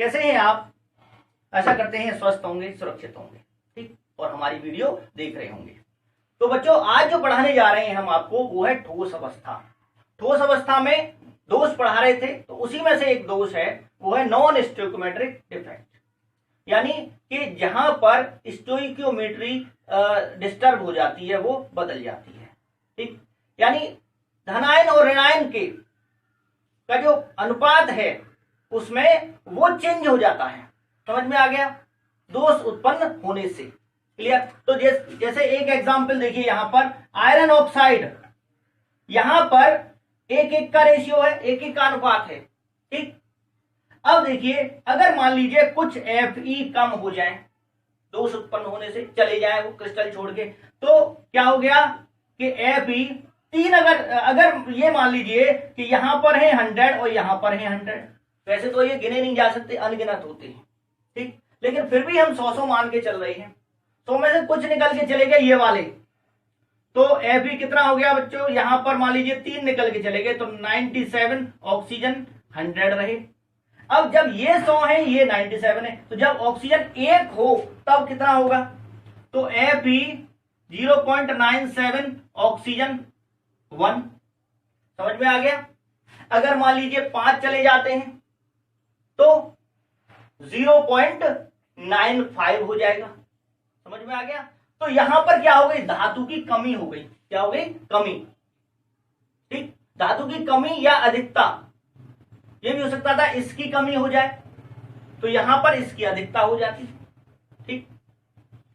कैसे हैं आप? आशा करते हैं स्वस्थ होंगे, सुरक्षित होंगे, ठीक, और हमारी वीडियो देख रहे होंगे। तो बच्चों, आज जो पढ़ाने जा रहे हैं हम आपको वो है ठोस अवस्था। ठोस अवस्था में दोष पढ़ा रहे थे, तो उसी में से एक दोष है वो है नॉन स्टोइकोमेट्रिक डिफेक्ट, यानी कि जहां पर स्टोइकियोमेट्री डिस्टर्ब हो जाती है, वो बदल जाती है, ठीक, यानी धनायन और ऋणायन के का जो अनुपात है उसमें वो चेंज हो जाता है। समझ में आ गया? दोष उत्पन्न होने से। क्लियर? तो जैसे एक एग्जांपल देखिए, यहां पर आयरन ऑक्साइड, यहां पर 1:1 का रेशियो है, 1:1 का अनुपात है, ठीक। अब देखिए, अगर मान लीजिए कुछ Fe कम हो जाए, दोष उत्पन्न होने से चले जाए वो क्रिस्टल छोड़ के, तो क्या हो गया कि Fe3 अगर ये मान लीजिए कि यहां पर है 100 और यहां पर है 100, वैसे तो ये गिने नहीं जा सकते, अनगिनत होते हैं, ठीक, लेकिन फिर भी हम 100 मान के चल रहे हैं। 100 में से कुछ निकल के चले गए ये वाले, तो Fe कितना हो गया बच्चों? यहां पर मान लीजिए 3 निकल के चले गए, तो 97, ऑक्सीजन 100 रहे। अब जब ये 100 है, ये 97 है, तो जब ऑक्सीजन 1 हो तब कितना होगा? तो Fe 0.97, ऑक्सीजन 1। समझ में आ गया? अगर मान लीजिए 5 चले जाते हैं तो 0.95 हो जाएगा। समझ में आ गया? तो यहां पर क्या हो गई? धातु की कमी हो गई। क्या हो गई? कमी, ठीक, धातु की कमी या अधिकता। ये भी हो सकता था इसकी कमी हो जाए, तो यहां पर इसकी अधिकता हो जाती, ठीक।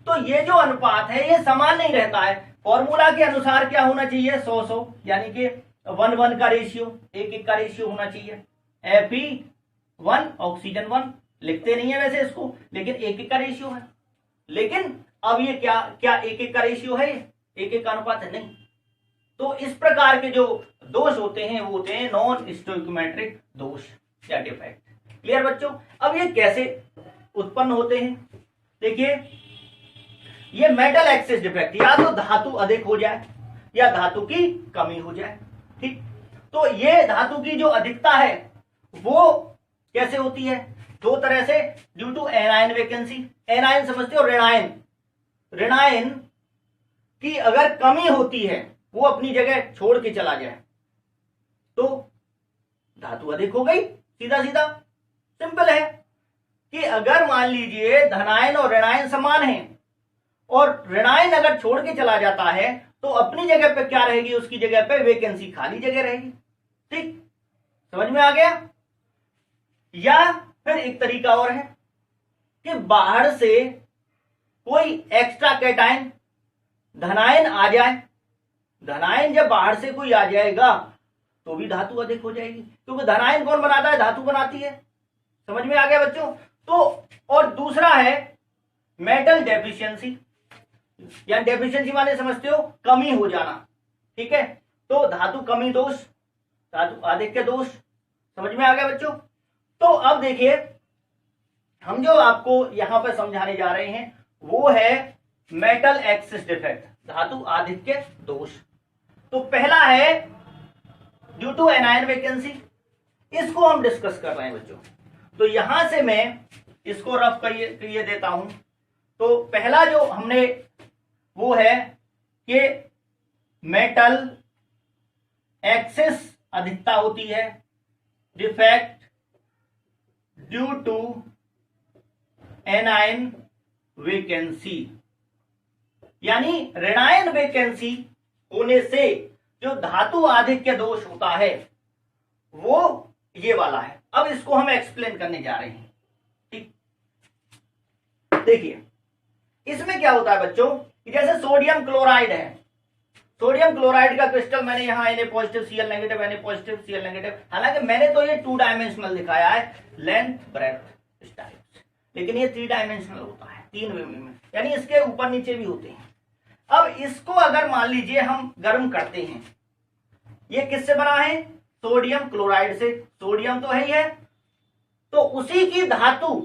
तो ये जो अनुपात है ये समान नहीं रहता है। फॉर्मूला के अनुसार क्या होना चाहिए? 100-100, यानी कि 1:1 का रेशियो, 1:1 का रेशियो होना चाहिए। Fe1, ऑक्सीजन 1, लिखते नहीं है वैसे इसको, लेकिन 1:1 का रेशियो है। लेकिन अब ये क्या 1:1 का रेशियो है? 1:1 का अनुपात है? नहीं। तो इस प्रकार के जो दोष होते हैं वो होते हैं नॉन स्टोइकोमेट्रिक दोष या डिफेक्ट। क्लियर बच्चों? अब ये कैसे उत्पन्न होते हैं? देखिए, ये मेटल एक्सेस डिफेक्ट, या तो धातु अधिक हो जाए या धातु की कमी हो जाए, ठीक। तो ये धातु की जो अधिकता है वो कैसे होती है? दो तरह से, due to anion vacancy. Anion समझते हो? ऋणायन। ऋणायन की अगर कमी होती है, वो अपनी जगह छोड़ के चला जाए, तो धातु अधिक हो गई। सीधा सीधा सिंपल है कि अगर मान लीजिए धनायन और ऋणायन समान हैं और ऋणायन अगर छोड़ के चला जाता है, तो अपनी जगह पे क्या रहेगी? उसकी जगह पे वैकेंसी, खाली जगह रहेगी, ठीक। समझ में आ गया? या फिर एक तरीका और है कि बाहर से कोई एक्स्ट्रा कैटायन धनायन आ जाए। धनायन जब बाहर से कोई आ जाएगा तो भी धातु अधिक हो जाएगी, क्योंकि धनायन कौन बनाता है? धातु बनाती है। समझ में आ गया बच्चों? तो और दूसरा है मेटल डेफिशिएंसी, या डेफिशिएंसी माने समझते हो? कमी हो जाना, ठीक है। तो धातु कमी दोष, धातु आधिक्य दोष। समझ में आ गया बच्चों? तो अब देखिए, हम जो आपको यहां पर समझाने जा रहे हैं वो है मेटल एक्सेस डिफेक्ट, धातु आधिक्य दोष। तो पहला है ड्यू टू एनायन वैकेंसी, इसको हम डिस्कस कर रहे हैं बच्चों। तो यहां से मैं इसको रफ करिए देता हूं। तो पहला जो हमने वो है कि मेटल एक्सेस अधिकता होती है, defect due to anion vacancy, यानी ऋणायन वैकेंसी होने से जो धातु आधिक्य दोष होता है वो ये वाला है। अब इसको हम एक्सप्लेन करने जा रहे हैं, ठीक। देखिए, इसमें क्या होता है बच्चों कि जैसे सोडियम क्लोराइड है, सोडियम क्लोराइड का क्रिस्टल मैंने यहाँ Na positive Cl negative, Na positive Cl negative, हालांकि मैंने तो ये 2 डायमेंशनल दिखाया है, लेंथ ब्रेड्थ इस टाइप से, लेकिन ये 3 डायमेंशनल होता है, 3 वे में, यानी इसके ऊपर नीचे भी होते हैं। अब इसको अगर मान लीजिए हम गर्म करते हैं, ये किससे बना है? सोडियम क्लोराइड से। सोडियम तो है ही है, तो उसी की धातु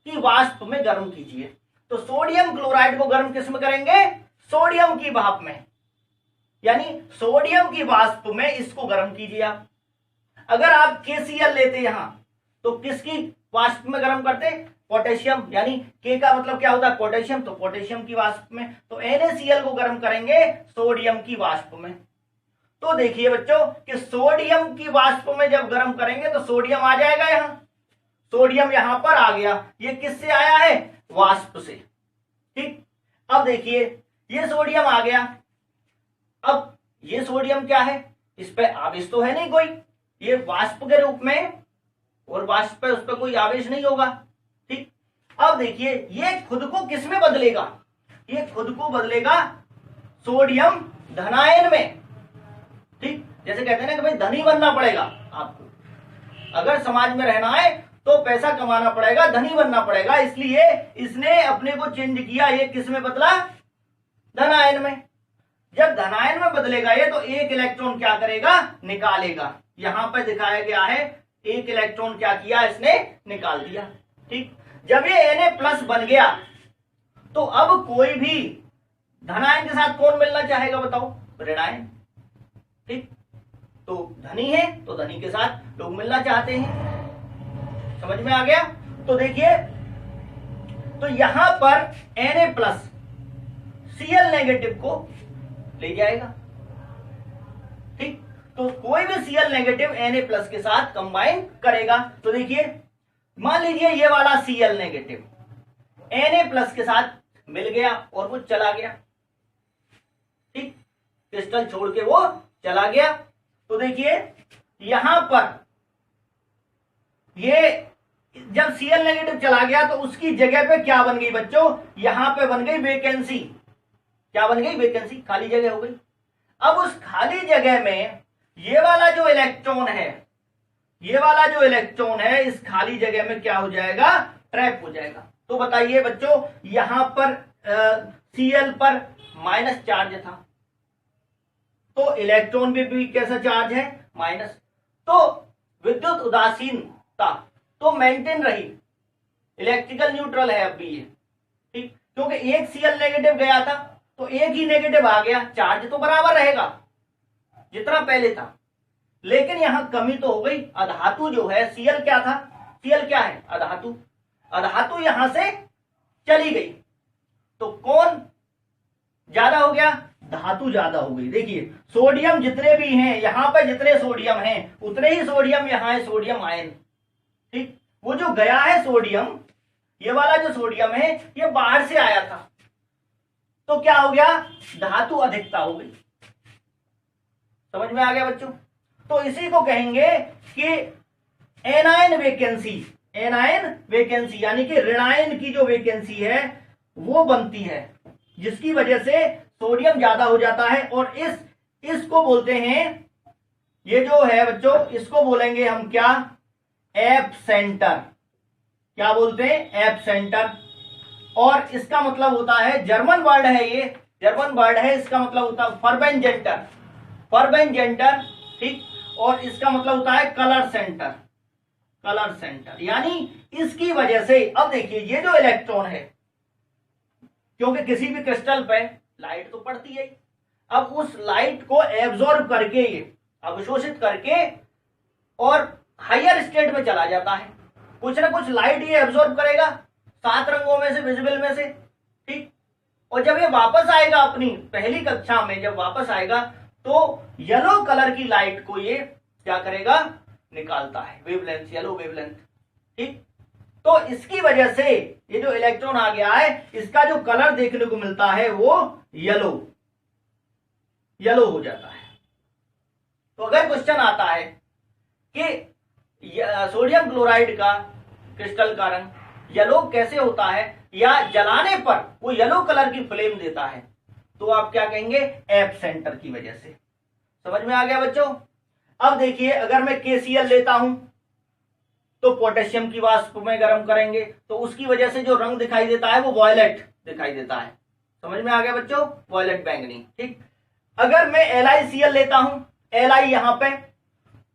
की वाष्प में गर्म कीजिए। तो सोडियम क्लोराइड को गर्म किस में करेंगे? सोडियम की भाप में, यानी सोडियम की वाष्प में इसको गर्म कीजिए आप। अगर आप KCl लेते यहां तो किसकी वाष्प में गर्म करते? पोटेशियम, यानी के का मतलब क्या होता है? पोटेशियम, तो पोटेशियम की वाष्प में। तो NaCl को गर्म करेंगे सोडियम की वाष्प में। तो देखिए बच्चों कि सोडियम की वाष्प में जब गर्म करेंगे तो सोडियम आ जाएगा, यहां सोडियम यहां पर आ गया। ये किससे आया है? वाष्प से। ठीक, अब देखिए ये सोडियम आ गया। अब ये सोडियम क्या है? इस पे आवेश तो है नहीं कोई, ये वाष्प के रूप में, और वाष्प पे उस पर कोई आवेश नहीं होगा। ठीक, अब देखिए ये खुद को किस में बदलेगा? ये खुद को बदलेगा सोडियम धनायन में। ठीक, जैसे कहते हैं ना कि भाई धनी बनना पड़ेगा आपको, अगर समाज में रहना है तो पैसा कमाना पड़ेगा, धनी बनना पड़ेगा, इसलिए इसने अपने को चेंज किया। ये किस में बदला? धनायन में। जब धनायन में बदलेगा ये, तो एक इलेक्ट्रॉन क्या करेगा? निकालेगा। यहां पर दिखाया गया है, एक इलेक्ट्रॉन क्या किया? इसने निकाल दिया। ठीक, जब ये Na+ बन गया तो अब कोई भी धनायन के साथ कौन मिलना चाहेगा बताओ? ऋणायन। ठीक, तो धनी है तो धनी के साथ लोग मिलना चाहते हैं। समझ में आ गया? तो देखिए, तो यहां पर Na+ Cl- को ले जाएगा। ठीक, तो कोई भी Cl- Na+ के साथ कंबाइन करेगा। तो देखिए मान लीजिए ये वाला Cl- Na+ के साथ मिल गया और वो चला गया। ठीक, क्रिस्टल छोड़ के वो चला गया। तो देखिए यहां पर ये जब Cl- चला गया तो उसकी जगह पे क्या बन गई बच्चों? यहां पे बन गई वैकेंसी। क्या बन गई? वैकेंसी, खाली जगह हो गई। अब उस खाली जगह में ये वाला जो इलेक्ट्रॉन है, ये वाला जो इलेक्ट्रॉन है इस खाली जगह में क्या हो जाएगा? ट्रैप हो जाएगा। तो बताइए बच्चों, यहां पर Cl पर माइनस चार्ज था, तो इलेक्ट्रॉन भी कैसा चार्ज है? माइनस। तो विद्युत उदासीनता तो मेंटेन रही, इलेक्ट्रिकल न्यूट्रल है अब भी ये। ठीक, क्योंकि एक Cl- गया था तो एक ही नेगेटिव आ गया, चार्ज तो बराबर रहेगा जितना पहले था, लेकिन यहां कमी तो हो गई। अधातु जो है Cl क्या था? Cl क्या है? अधातु। अधातु यहां से चली गई तो कौन ज्यादा हो गया? धातु ज्यादा हो गई। देखिए सोडियम जितने भी हैं, यहां पर जितने सोडियम हैं उतने ही सोडियम यहां है, सोडियम आयन। ठीक, वो जो गया है सोडियम, ये वाला जो सोडियम है ये बाहर से आया था, तो क्या हो गया? धातु अधिकता हो गई। समझ में आ गया बच्चों? तो इसी को कहेंगे कि एनायन वैकेंसी। एनायन वैकेंसी यानी कि ऋणायन की जो वैकेंसी है वो बनती है, जिसकी वजह से सोडियम ज्यादा हो जाता है। और इसको बोलते हैं, ये जो है बच्चों इसको बोलेंगे हम क्या? एब्सेंटर। क्या बोलते हैं? एब्सेंटर। और इसका मतलब होता है, जर्मन वर्ड है ये, जर्मन वर्ड है, इसका मतलब होता है फर्बेंजेंटर। फर्बेंजेंटर। ठीक, और इसका मतलब होता है कलर सेंटर। कलर सेंटर यानी इसकी वजह से, अब देखिए ये जो इलेक्ट्रॉन है, क्योंकि किसी भी क्रिस्टल पे लाइट तो पड़ती है, अब उस लाइट को एब्जॉर्ब करके, ये अवशोषित करके और हायर स्टेट में चला जाता है। कुछ ना कुछ लाइट ये एब्जॉर्ब करेगा 7 रंगों में से, विजिबल में से। ठीक, और जब ये वापस आएगा अपनी पहली कक्षा में, जब वापस आएगा तो येलो कलर की लाइट को ये क्या करेगा? निकालता है, वेवलेंथ, येलो वेवलेंथ। ठीक, तो इसकी वजह से ये जो इलेक्ट्रॉन आ गया है इसका जो कलर देखने को मिलता है वो येलो हो जाता है। तो अगर क्वेश्चन आता है कि सोडियम क्लोराइड का क्रिस्टल का रंग येलो कैसे होता है, या जलाने पर वो येलो कलर की फ्लेम देता है, तो आप क्या कहेंगे? एब्सेंटर की वजह से। समझ में आ गया बच्चों? अब देखिए अगर मैं KCl लेता हूं तो पोटेशियम की वाष्प में गर्म करेंगे तो उसकी वजह से जो रंग दिखाई देता है वो वॉयलेट दिखाई देता है। समझ में आ गया बच्चों? वॉयलेट बैंगनी। ठीक, अगर मैं LiCl लेता हूं, Li यहां पे,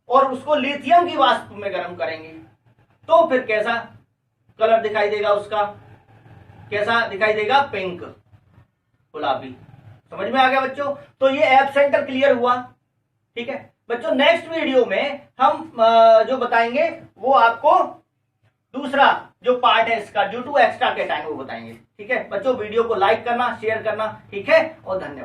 और उसको लिथियम की वाष्प में गर्म करेंगे तो फिर कैसा कलर दिखाई देगा? उसका कैसा दिखाई देगा? पिंक, गुलाबी। समझ में आ गया बच्चों? तो ये एब्सेंटर क्लियर हुआ। ठीक है बच्चों, नेक्स्ट वीडियो में हम जो बताएंगे वो आपको दूसरा जो पार्ट है इसका, ड्यू टू एक्स्ट्रा कैटायन, वो बताएंगे। ठीक है बच्चों, वीडियो को लाइक करना, शेयर करना, ठीक है, और धन्यवाद।